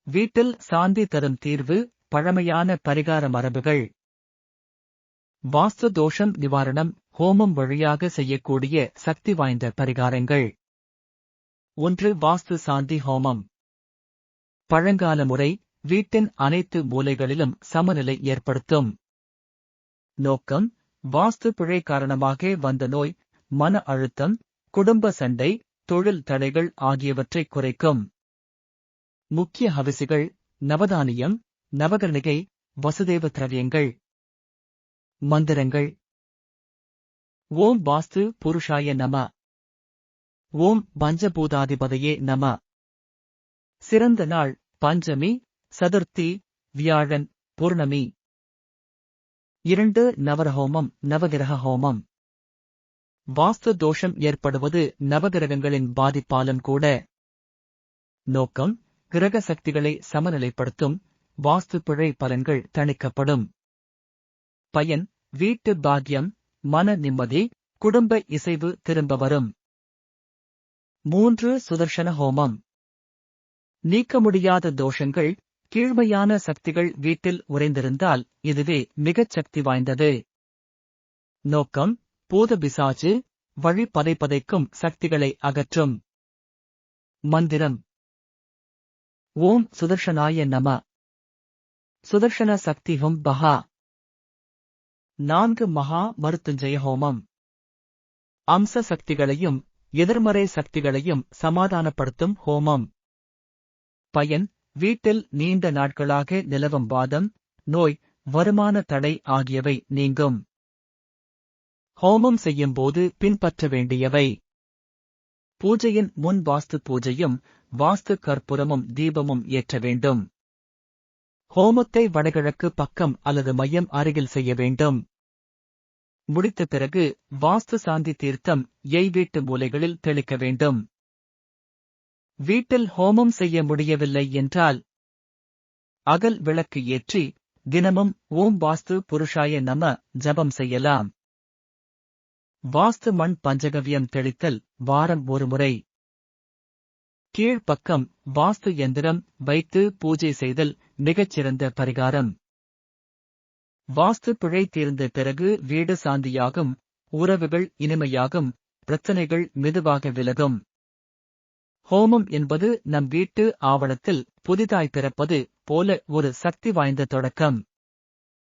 வீட்டில் சாந்தி தரும் தீர்வு, பழமையான பரிகார மரபுகள். வாஸ்து தோஷம் நிவாரணம், ஹோமம் வழியாக செய்யக்கூடிய சக்தி வாய்ந்த பரிகாரங்கள். 1. வாஸ்து சாந்தி ஹோமம். பழங்கால முறை, வீட்டின் அனைத்து மூலைகளிலும் சமநிலை ஏற்படுத்தும். நோக்கம், வாஸ்து பிழை காரணமாக வந்த நோய், மன அழுத்தம், குடும்ப சண்டை, தொழில் தடைகள் ஆகியவற்றை குறைக்கும். முக்கிய ஹவிசுகள், நவதானியம், நவகரணிகை, வசுதேவ திரவியங்கள். மந்திரங்கள். ஓம் வாஸ்து புருஷாய நம. ஓம் பஞ்சபூதாதிபதையே நம. சிறந்த நாள், பஞ்சமி, சதுர்த்தி, வியாழன், பூர்ணமி. 2. நவரஹோமம், நவகிரக ஹோமம். வாஸ்து தோஷம் ஏற்படுவது நவகிரகங்களின் பாதிப்பாலும் கூட. நோக்கம், கிரக சக்திகளை சமநிலைப்படுத்தும், வாஸ்து பிழை பலன்கள் தணிக்கப்படும். பயன், வீட்டு பாக்கியம், மன நிம்மதி, குடும்ப இசைவு திரும்ப வரும். 3. சுதர்ஷன ஹோமம். நீக்க முடியாத தோஷங்கள், கீழ்மையான சக்திகள் வீட்டில் உறைந்திருந்தால் இதுவே மிகச் சக்தி வாய்ந்தது. நோக்கம், பூத பிசாசு, வழி பதைப்பதைக்கும் சக்திகளை அகற்றும். மந்திரம். ஓம் சுதர்ஷனாய நம. சுதர்ஷன சக்தி ஹும் பஹா. 4. மகா மருத்துஞ்சய ஹோமம். அம்ச சக்திகளையும் எதிர்மறை சக்திகளையும் சமாதானப்படுத்தும் ஹோமம். பயன், வீட்டில் நீண்ட நாட்களாக நிலவும் வாதம், நோய், வருமான தடை ஆகியவை நீங்கும். ஹோமம் செய்யும்போது பின்பற்ற வேண்டியவை. பூஜையின் முன் வாஸ்து பூஜையும், வாஸ்து கற்பூரமும் தீபமும் ஏற்ற வேண்டும். ஹோமத்தை வடகிழக்கு பக்கம் அல்லது மையம் அருகில் செய்ய வேண்டும். முடித்த பிறகு வாஸ்து சாந்தி தீர்த்தம் வீட்டு மூலைகளில் தெளிக்க வேண்டும். வீட்டில் ஹோமம் செய்ய முடியவில்லை என்றால் அகல் விளக்கு ஏற்றி தினமும் ஓம் வாஸ்து புருஷாய நம ஜபம் செய்யலாம். வாஸ்து மண் பஞ்சகவ்யம் தெளித்தல் வாரம் ஒரு முறை. கீழ்ப்பக்கம் வாஸ்து எந்திரம் வைத்து பூஜை செய்தல் மிகச்சிறந்த பரிகாரம். வாஸ்து பிழை தீர்ந்த பிறகு வீடு சாந்தியாகும், உறவுகள் இனிமையாகும், பிரச்சனைகள் மெதுவாக விலகும். ஹோமம் என்பது நம் வீட்டு ஆவணத்தில் புதிதாய் பிறப்பது போல ஒரு சக்தி வாய்ந்த தொடக்கம்.